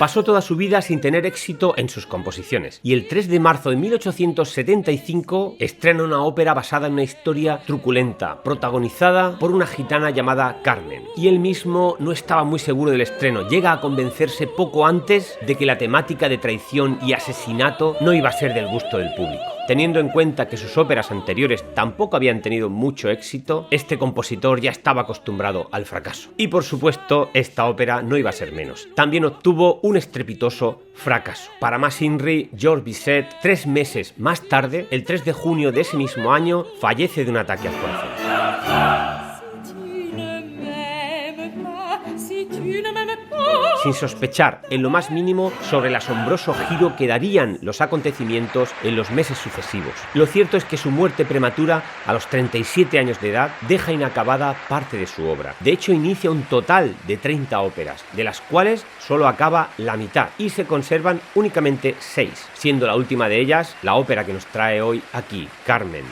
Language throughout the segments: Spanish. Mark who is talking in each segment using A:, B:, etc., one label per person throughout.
A: Pasó toda su vida sin tener éxito en sus composiciones y el 3 de marzo de 1875 estrena una ópera basada en una historia truculenta, protagonizada por una gitana llamada Carmen. Y él mismo no estaba muy seguro del estreno, llega a convencerse poco antes de que la temática de traición y asesinato no iba a ser del gusto del público. Teniendo en cuenta que sus óperas anteriores tampoco habían tenido mucho éxito, este compositor ya estaba acostumbrado al fracaso. Y por supuesto, esta ópera no iba a ser menos. También obtuvo un estrepitoso fracaso. Para más Inri, Georges Bizet, 3 meses más tarde, el 3 de junio de ese mismo año, fallece de un ataque al corazón. Sin sospechar en lo más mínimo sobre el asombroso giro que darían los acontecimientos en los meses sucesivos. Lo cierto es que su muerte prematura, a los 37 años de edad, deja inacabada parte de su obra. De hecho, inicia un total de 30 óperas, de las cuales solo acaba la mitad y se conservan únicamente 6, siendo la última de ellas la ópera que nos trae hoy aquí, Carmen.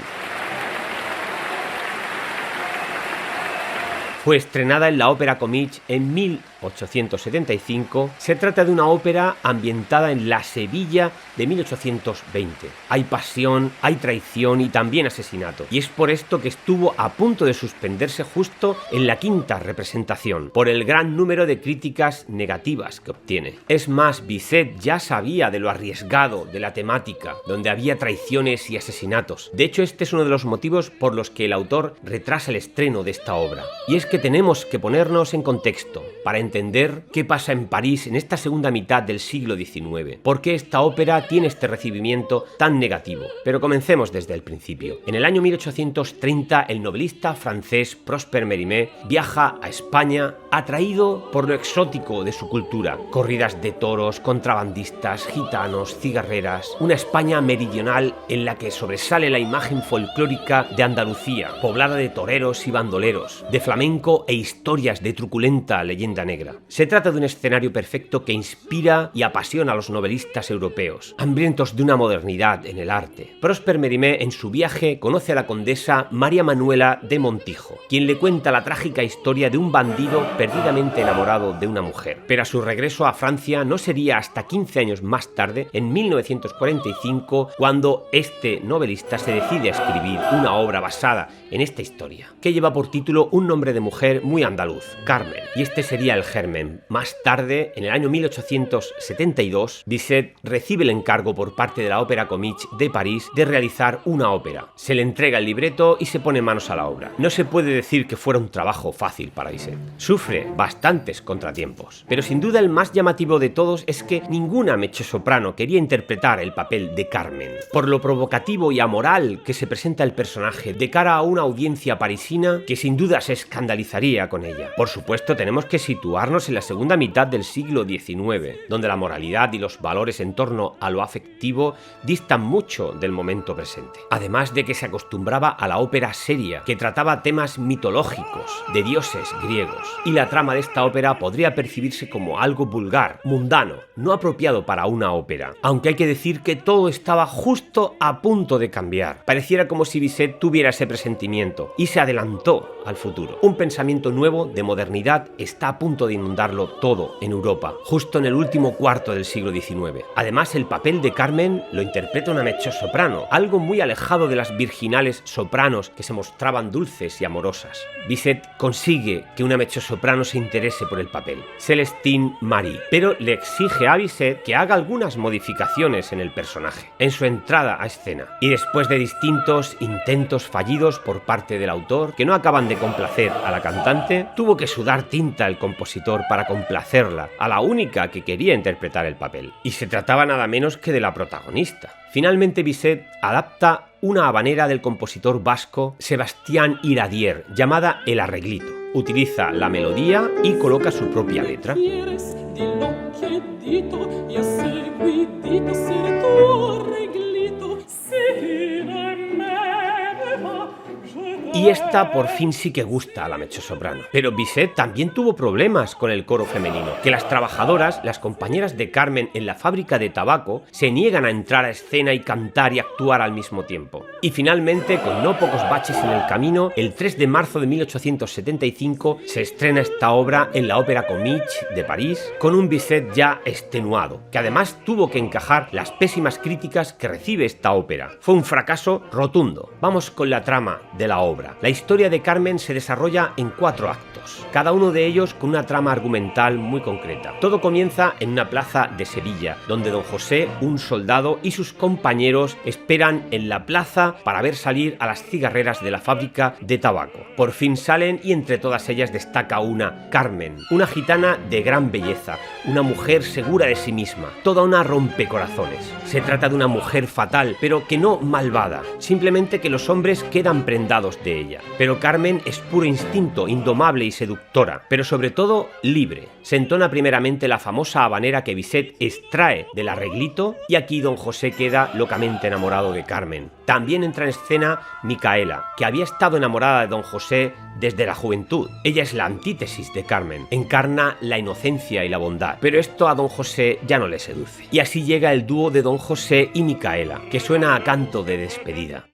A: Fue estrenada en la Ópera Comique en 1875. Se trata de una ópera ambientada en la Sevilla de 1820. Hay pasión, hay traición y también asesinato. Y es por esto que estuvo a punto de suspenderse justo en la 5ª representación, por el gran número de críticas negativas que obtiene. Es más, Bizet ya sabía de lo arriesgado de la temática, donde había traiciones y asesinatos. De hecho, este es uno de los motivos por los que el autor retrasa el estreno de esta obra. Y es que tenemos que ponernos en contexto para entender qué pasa en París en esta segunda mitad del siglo XIX. ¿Por qué esta ópera tiene este recibimiento tan negativo? Pero comencemos desde el principio. En el año 1830, el novelista francés Prosper Mérimée viaja a España atraído por lo exótico de su cultura. Corridas de toros, contrabandistas, gitanos, cigarreras. Una España meridional en la que sobresale la imagen folclórica de Andalucía, poblada de toreros y bandoleros, de flamenco e historias de truculenta leyenda negra. Se trata de un escenario perfecto que inspira y apasiona a los novelistas europeos, hambrientos de una modernidad en el arte. Prosper Mérimée, en su viaje, conoce a la condesa María Manuela de Montijo, quien le cuenta la trágica historia de un bandido perdidamente enamorado de una mujer. Pero a su regreso a Francia no sería hasta 15 años más tarde, en 1945, cuando este novelista se decide a escribir una obra basada en esta historia, que lleva por título un nombre de mujer muy andaluz, Carmen, y este sería el germen. Más tarde, en el año 1872, Bizet recibe el encargo por parte de la Ópera Comique de París de realizar una ópera. Se le entrega el libreto y se pone manos a la obra. No se puede decir que fuera un trabajo fácil para Bizet. Sufre bastantes contratiempos, pero sin duda el más llamativo de todos es que ninguna mezzosoprano quería interpretar el papel de Carmen, por lo provocativo y amoral que se presenta el personaje de cara a una audiencia parisina que sin duda se escandalizaría con ella. Por supuesto, tenemos que situarnos en la segunda mitad del siglo XIX, donde la moralidad y los valores en torno a lo afectivo distan mucho del momento presente. Además de que se acostumbraba a la ópera seria, que trataba temas mitológicos, de dioses griegos. Y la trama de esta ópera podría percibirse como algo vulgar, mundano, no apropiado para una ópera. Aunque hay que decir que todo estaba justo a punto de cambiar. Pareciera como si Bizet tuviera ese presentimiento y se adelantó al futuro. Un pensamiento nuevo de modernidad está a punto de inundarlo todo en Europa, justo en el último cuarto del siglo XIX. Además, el papel de Carmen lo interpreta una mezzosoprano, algo muy alejado de las virginales sopranos que se mostraban dulces y amorosas. Bizet consigue que una mezzosoprano se interese por el papel, Célestine Marie, pero le exige a Bizet que haga algunas modificaciones en el personaje, en su entrada a escena. Y después de distintos intentos fallidos por parte del autor, que no acaban de complacer a la cantante, tuvo que sudar tinta el compositor para complacerla, a la única que quería interpretar el papel. Y se trataba nada menos que de la protagonista. Finalmente Bizet adapta una habanera del compositor vasco Sebastián Iradier, llamada El Arreglito. Utiliza la melodía y coloca su propia letra. y esta por fin sí que gusta a la mezzosoprano. Pero Bizet también tuvo problemas con el coro femenino, que las trabajadoras, las compañeras de Carmen en la fábrica de tabaco, se niegan a entrar a escena y cantar y actuar al mismo tiempo. Y finalmente, con no pocos baches en el camino, el 3 de marzo de 1875 se estrena esta obra en la Ópera Comique de París, con un Bizet ya extenuado, que además tuvo que encajar las pésimas críticas que recibe esta ópera. Fue un fracaso rotundo. Vamos con la trama de la obra. La historia de Carmen se desarrolla en 4 actos, cada uno de ellos con una trama argumental muy concreta. Todo comienza en una plaza de Sevilla, donde don José, un soldado, y sus compañeros esperan en la plaza para ver salir a las cigarreras de la fábrica de tabaco. Por fin salen y entre todas ellas destaca una, Carmen, una gitana de gran belleza, una mujer segura de sí misma, toda una rompecorazones. Se trata de una mujer fatal, pero que no malvada, simplemente que los hombres quedan prendados de ella. Pero Carmen es puro instinto, indomable y seductora, pero sobre todo libre. Se entona primeramente la famosa habanera que Bizet extrae del arreglito y aquí don José queda locamente enamorado de Carmen. También entra en escena Micaela, que había estado enamorada de don José desde la juventud. Ella es la antítesis de Carmen, encarna la inocencia y la bondad, pero esto a don José ya no le seduce. Y así llega el dúo de don José y Micaela, que suena a canto de despedida.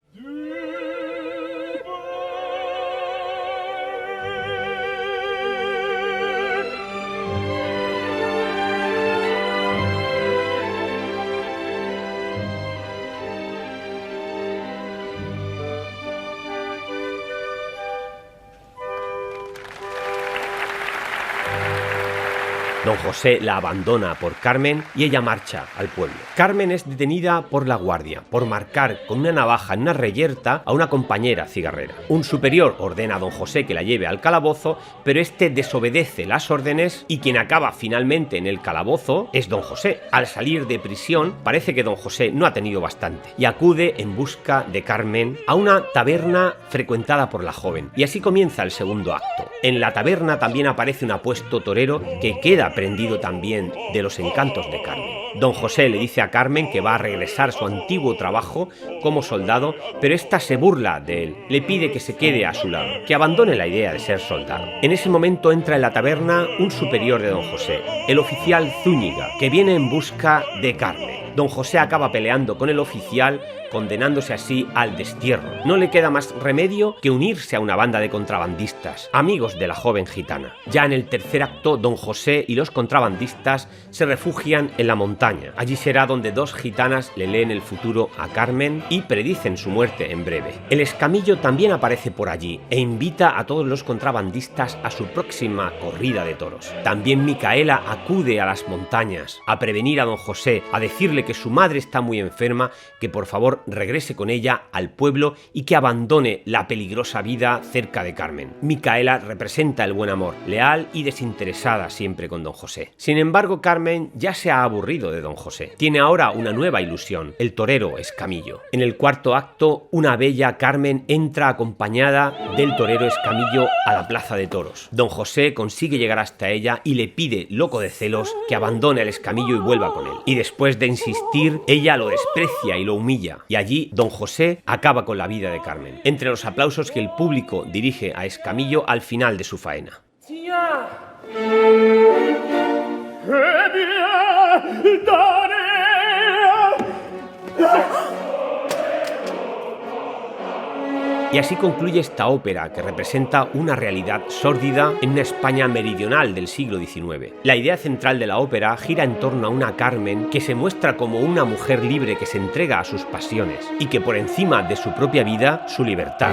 A: Don José la abandona por Carmen y ella marcha al pueblo. Carmen es detenida por la guardia por marcar con una navaja en una reyerta a una compañera cigarrera. Un superior ordena a don José que la lleve al calabozo, pero este desobedece las órdenes y quien acaba finalmente en el calabozo es don José. Al salir de prisión parece que don José no ha tenido bastante y acude en busca de Carmen a una taberna frecuentada por la joven. Y así comienza el segundo acto. En la taberna también aparece un apuesto torero que queda prendido también de los encantos de Carmen. Don José le dice a Carmen que va a regresar a su antiguo trabajo como soldado, pero ésta se burla de él, le pide que se quede a su lado, que abandone la idea de ser soldado. En ese momento entra en la taberna un superior de don José, el oficial Zúñiga, que viene en busca de Carmen. Don José acaba peleando con el oficial, condenándose así al destierro. No le queda más remedio que unirse a una banda de contrabandistas, amigos de la joven gitana. Ya en el tercer acto, don José y los contrabandistas se refugian en la montaña. Allí será donde 2 gitanas le leen el futuro a Carmen y predicen su muerte en breve. El escamillo también aparece por allí e invita a todos los contrabandistas a su próxima corrida de toros. También Micaela acude a las montañas a prevenir a don José, a decirle que su madre está muy enferma, que por favor regrese con ella al pueblo y que abandone la peligrosa vida cerca de Carmen. Micaela representa el buen amor, leal y desinteresada siempre con don José. Sin embargo, Carmen ya se ha aburrido de don José. Tiene ahora una nueva ilusión, el torero Escamillo. En el cuarto acto, una bella Carmen entra acompañada del torero Escamillo a la plaza de toros. Don José consigue llegar hasta ella y le pide, loco de celos, que abandone al Escamillo y vuelva con él. Y después de insistir, ella lo desprecia y lo humilla. Y allí don José acaba con la vida de Carmen, entre los aplausos que el público dirige a Escamillo al final de su faena. Y así concluye esta ópera que representa una realidad sórdida en una España meridional del siglo XIX. La idea central de la ópera gira en torno a una Carmen que se muestra como una mujer libre que se entrega a sus pasiones y que por encima de su propia vida, su libertad.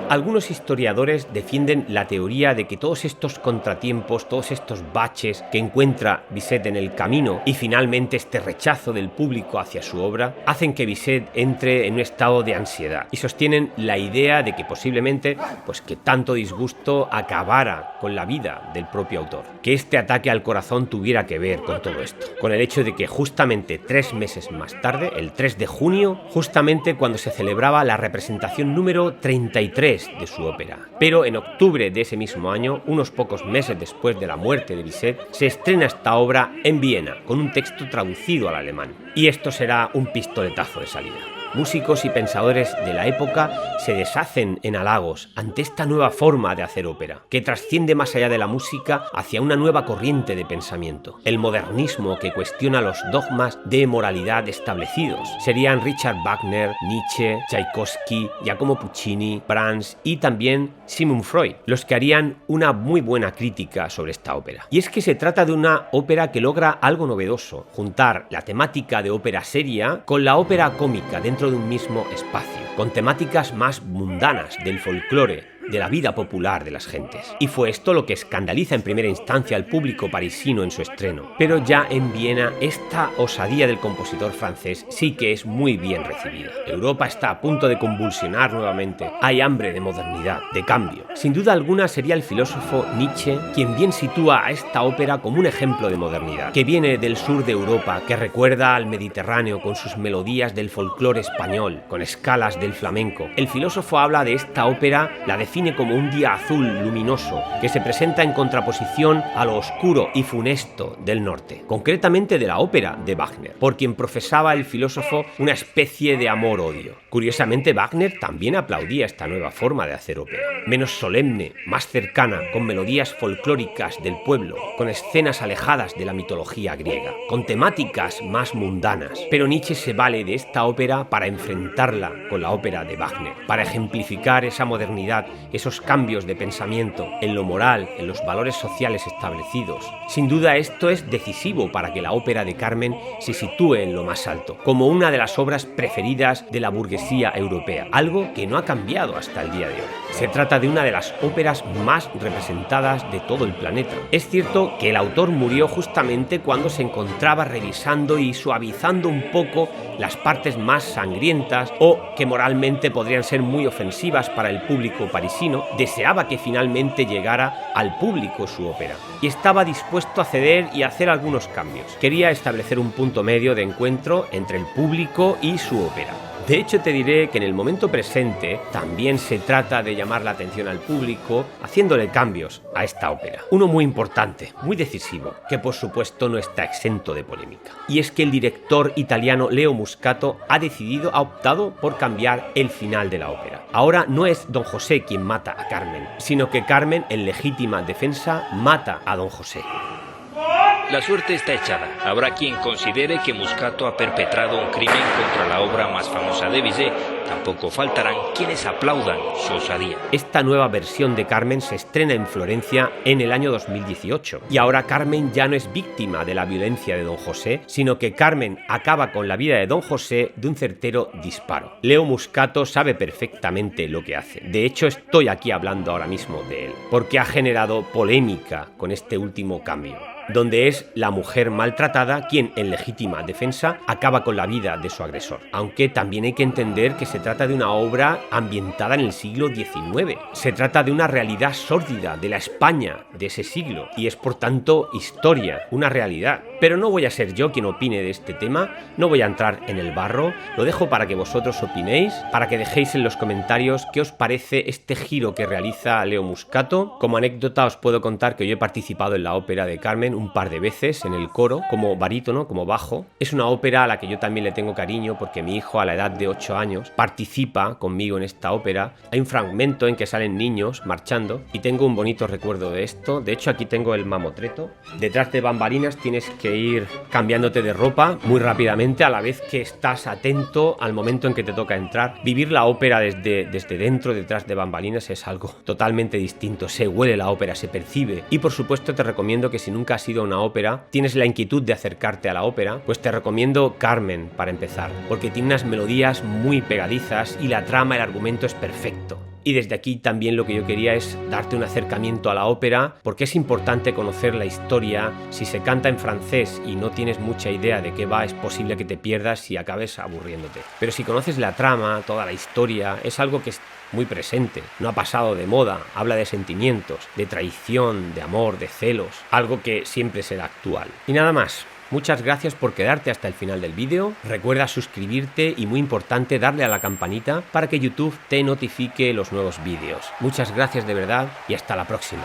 A: Algunos historiadores defienden la teoría de que todos estos contratiempos, todos estos baches que encuentra Bizet en el camino y finalmente este rechazo del público hacia su obra hacen que Bizet entre en un estado de ansiedad y sostienen la idea de que posiblemente que tanto disgusto acabara con la vida del propio autor, que este ataque al corazón tuviera que ver con todo esto, con el hecho de que justamente 3 meses más tarde, el 3 de junio, justamente cuando se celebraba la representación número 33 finales de su ópera. Pero en octubre de ese mismo año, unos pocos meses después de la muerte de Bizet, se estrena esta obra en Viena, con un texto traducido al alemán. Y esto será un pistoletazo de salida. Músicos y pensadores de la época se deshacen en halagos ante esta nueva forma de hacer ópera, que trasciende más allá de la música hacia una nueva corriente de pensamiento. El modernismo que cuestiona los dogmas de moralidad establecidos. Serían Richard Wagner, Nietzsche, Tchaikovsky, Giacomo Puccini, Brahms y también Sigmund Freud, los que harían una muy buena crítica sobre esta ópera. Y es que se trata de una ópera que logra algo novedoso, juntar la temática de ópera seria con la ópera cómica dentro de un mismo espacio, con temáticas más mundanas del folclore, de la vida popular de las gentes. Y fue esto lo que escandaliza en primera instancia al público parisino en su estreno. Pero ya en Viena, esta osadía del compositor francés sí que es muy bien recibida. Europa está a punto de convulsionar nuevamente. Hay hambre de modernidad, de cambio. Sin duda alguna sería el filósofo Nietzsche quien bien sitúa a esta ópera como un ejemplo de modernidad, que viene del sur de Europa, que recuerda al Mediterráneo con sus melodías del folclore español, con escalas del flamenco. El filósofo habla de esta ópera, la define como un día azul luminoso que se presenta en contraposición a lo oscuro y funesto del norte, concretamente de la ópera de Wagner, por quien profesaba el filósofo una especie de amor-odio. Curiosamente, Wagner también aplaudía esta nueva forma de hacer ópera, menos solemne, más cercana, con melodías folclóricas del pueblo, con escenas alejadas de la mitología griega, con temáticas más mundanas. Pero Nietzsche se vale de esta ópera para enfrentarla con la ópera de Wagner, para ejemplificar esa modernidad, esos cambios de pensamiento en lo moral, en los valores sociales establecidos. Sin duda esto es decisivo para que la ópera de Carmen se sitúe en lo más alto, como una de las obras preferidas de la burguesía europea, algo que no ha cambiado hasta el día de hoy. Se trata de una de las óperas más representadas de todo el planeta. Es cierto que el autor murió justamente cuando se encontraba revisando y suavizando un poco las partes más sangrientas o que moralmente podrían ser muy ofensivas para el público parisino. Deseaba que finalmente llegara al público su ópera y estaba dispuesto a ceder y a hacer algunos cambios. Quería establecer un punto medio de encuentro entre el público y su ópera. De hecho, te diré que en el momento presente también se trata de llamar la atención al público haciéndole cambios a esta ópera. Uno muy importante, muy decisivo, que por supuesto no está exento de polémica. Y es que el director italiano Leo Muscato ha optado por cambiar el final de la ópera. Ahora no es Don José quien mata a Carmen, sino que Carmen, en legítima defensa, mata a Don José.
B: La suerte está echada. Habrá quien considere que Muscato ha perpetrado un crimen contra la obra más famosa de Bizet. Tampoco faltarán quienes aplaudan su osadía.
A: Esta nueva versión de Carmen se estrena en Florencia en el año 2018. Y ahora Carmen ya no es víctima de la violencia de Don José, sino que Carmen acaba con la vida de Don José de un certero disparo. Leo Muscato sabe perfectamente lo que hace. De hecho, estoy aquí hablando ahora mismo de él, porque ha generado polémica con este último cambio, donde es la mujer maltratada quien, en legítima defensa, acaba con la vida de su agresor. Aunque también hay que entender que se trata de una obra ambientada en el siglo XIX. Se trata de una realidad sórdida de la España de ese siglo y es por tanto historia, una realidad. Pero no voy a ser yo quien opine de este tema, no voy a entrar en el barro, lo dejo para que vosotros opinéis, para que dejéis en los comentarios qué os parece este giro que realiza Leo Muscato. Como anécdota os puedo contar que yo he participado en la ópera de Carmen un par de veces en el coro, como barítono, como bajo. Es una ópera a la que yo también le tengo cariño porque mi hijo, a la edad de 8 años, participa conmigo en esta ópera. Hay un fragmento en que salen niños marchando y tengo un bonito recuerdo de esto. De hecho, aquí tengo el mamotreto. Detrás de bambalinas tienes que ir cambiándote de ropa muy rápidamente a la vez que estás atento al momento en que te toca entrar. Vivir la ópera desde dentro, detrás de bambalinas, es algo totalmente distinto. Se huele la ópera, se percibe. Y por supuesto te recomiendo que si nunca has ido a una ópera, tienes la inquietud de acercarte a la ópera, pues te recomiendo Carmen para empezar, porque tiene unas melodías muy pegadizas y la trama, el argumento es perfecto. Y desde aquí también lo que yo quería es darte un acercamiento a la ópera, porque es importante conocer la historia. Si se canta en francés y no tienes mucha idea de qué va, es posible que te pierdas y acabes aburriéndote. Pero si conoces la trama, toda la historia, es algo que es muy presente, no ha pasado de moda, habla de sentimientos, de traición, de amor, de celos, algo que siempre será actual. Y nada más. Muchas gracias por quedarte hasta el final del vídeo. Recuerda suscribirte y, muy importante, darle a la campanita para que YouTube te notifique los nuevos vídeos. Muchas gracias de verdad y hasta la próxima.